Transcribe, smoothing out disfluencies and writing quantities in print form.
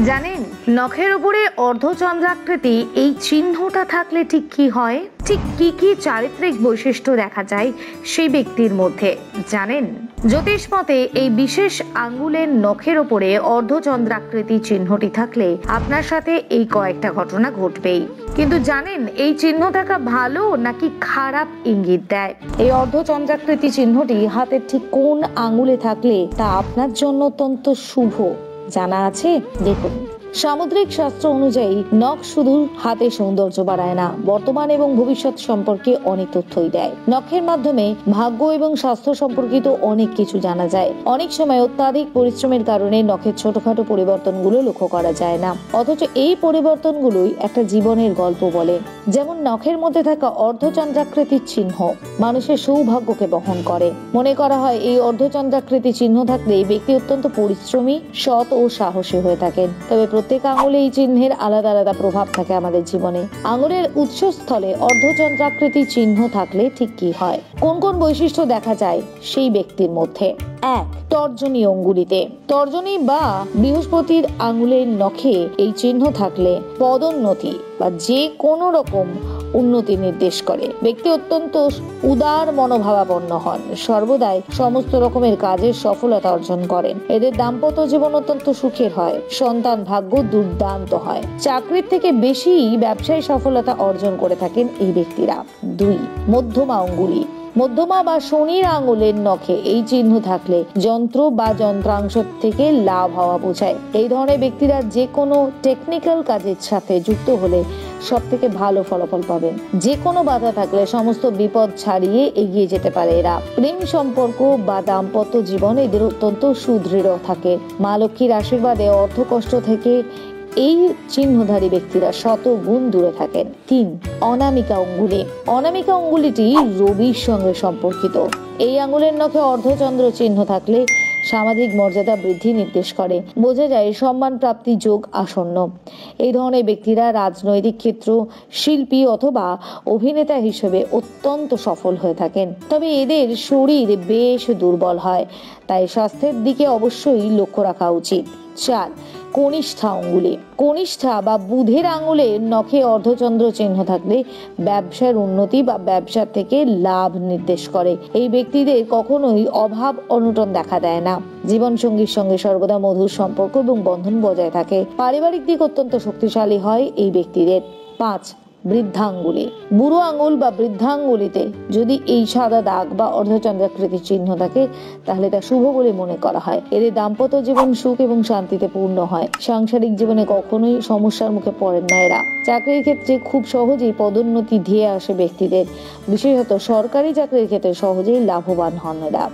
জানেন নখের উপরে অর্ধচন্দ্রাকৃতি এই চিহ্নটা থাকলে ঠিক কি হয়, ঠিক কি কি চারিত্রিক বৈশিষ্ট্য দেখা যায় সেই ব্যক্তির মধ্যে জানেন? জ্যোতিষ মতে এই বিশেষ আঙ্গুলের নখের উপরে অর্ধচন্দ্রাকৃতি চিহ্নটি থাকলে আপনার সাথে এই কয়েকটা ঘটনা ঘটবেই। কিন্তু জানেন এই চিহ্ন থাকা ভালো নাকি খারাপ ইঙ্গিত দেয়? এই অর্ধচন্দ্রাকৃতি চিহ্নটি হাতের ঠিক কোন আঙ্গুলে থাকলে তা আপনার জন্য অত্যন্ত শুভ জানা আছে? দেখুন, সামুদ্রিক শাস্ত্র অনুযায়ী নখ শুধু হাতে সৌন্দর্য বাড়ায় না, বর্তমান এবং ভবিষ্যৎ সম্পর্কে অনেক তথ্যই দেয়। নখের মাধ্যমে ভাগ্য এবং স্বাস্থ্য সম্পর্কিত অনেক কিছু জানা যায়। অনেক সময় অত্যাধিক পরিশ্রমের কারণে নখের ছোটখাটো পরিবর্তনগুলো লক্ষ্য করা যায় না, অথচ এই পরিবর্তনগুলোই একটা জীবনের গল্প বলে। যেমন নখের মধ্যে থাকা অর্ধচন্দ্রাকৃতির চিহ্ন মানুষের সৌভাগ্যকে বহন করে। মনে করা হয় এই অর্ধচন্দ্রাকৃতি চিহ্ন থাকলে ব্যক্তি অত্যন্ত পরিশ্রমী, সৎ ও সাহসী হয়ে থাকেন। তবে প্রত্যেক আঙুলে এই চিহ্নের আলাদা আলাদা প্রভাব থাকে আমাদের জীবনে। আঙুলের উৎসস্থলে অর্ধচন্দ্রাকৃতি চিহ্ন থাকলে ঠিক কি হয়, কোন কোন বৈশিষ্ট্য দেখা যায় সেই ব্যক্তির মধ্যে? 1. তর্জনী অঙ্গুলিতে। তর্জনী বা বৃহস্পতির আঙুলের নখে এই চিহ্ন থাকলে পদোন্নতি বা যে কোনো রকম উন্নতি নির্দেশ করে। ব্যক্তি অত্যন্ত উদার মনোভাবাপন্ন হন, সর্বদাই সমস্ত রকমের কাজের সফলতা অর্জন করেন। এদের দাম্পত্য জীবন অত্যন্ত সুখের হয়, সন্তান ভাগ্য দুর্দান্ত হয়, চাকরির থেকে বেশি ব্যবসায় সফলতা অর্জন করে থাকেন এই ব্যক্তিরা। 2. মধ্যমা অঙ্গুলি। মধ্যমা বা শনির আঙুলের নখে এই চিহ্ন থাকলে যন্ত্র বা যন্ত্রাংশ থেকে লাভ হওয়া বোঝায়। এই ধরনের ব্যক্তিরা যে কোনো টেকনিক্যাল কাজের সাথে যুক্ত হলে সব থেকে ভালো ফলাফল পাবেন। যে কোনো বাধা থাকলে সমস্ত বিপদ ছাড়িয়ে এগিয়ে যেতে পারে এরা। প্রেম সম্পর্ক বা দাম্পত্য জীবন এদের অত্যন্ত সুদৃঢ় থাকে। মা লক্ষ্মীর আশীর্বাদে অর্থ কষ্ট থেকে এই চিহ্নধারী ব্যক্তিরা শত গুণ দূরে থাকেন। 3. অনামিকা অঙ্গুলি। অনামিকা অঙ্গুলিটি রবির সঙ্গে সম্পর্কিত। এই আঙ্গুলের নখে অর্ধচন্দ্র চিহ্ন থাকলে সামাজিক মর্যাদা বৃদ্ধি নির্দেশ করে। বোঝা যায় সম্মান প্রাপ্তি যোগ আসন্ন। এই ধরনের ব্যক্তিরা রাজনৈতিক ক্ষেত্র, শিল্পী অথবা অভিনেতা হিসেবে অত্যন্ত সফল হয়ে থাকেন। তবে এদের শরীর বেশ দুর্বল হয়, তাই স্বাস্থ্যের দিকে অবশ্যই লক্ষ্য রাখা উচিত। 4. কনিষ্ঠা অঙ্গুলি। কনিষ্ঠা বা বুধের আঙুলের নখে অর্ধচন্দ্র চিহ্ন থাকলে ব্যবসার উন্নতি বা ব্যবসা থেকে লাভ নির্দেশ করে। এই ব্যক্তিদের কখনোই অভাব অনটন দেখা দেয় না। জীবন সঙ্গীর সঙ্গে সর্বদা মধুর সম্পর্ক এবং বন্ধন বজায় থাকে। পারিবারিক দিক অত্যন্ত শক্তিশালী হয় এই ব্যক্তিদের। 5. বৃদ্ধাঙ্গুলি। বুড়ো আঙ্গুল বা বৃদ্ধাঙ্গুলিতে যদি এই সাদা দাগ বা অর্ধচন্দ্রাকৃতির চিহ্ন থাকে তাহলে তা শুভ বলে মনে করা হয়। এদের দাম্পত্য জীবন সুখ এবং শান্তিতে পূর্ণ হয়। সাংসারিক জীবনে কখনোই সমস্যার মুখে পড়েন না এরা। চাকরির ক্ষেত্রে খুব সহজেই পদোন্নতি ধেয়ে আসে ব্যক্তিদের, বিশেষত সরকারি চাকরির ক্ষেত্রে সহজেই লাভবান হন এরা।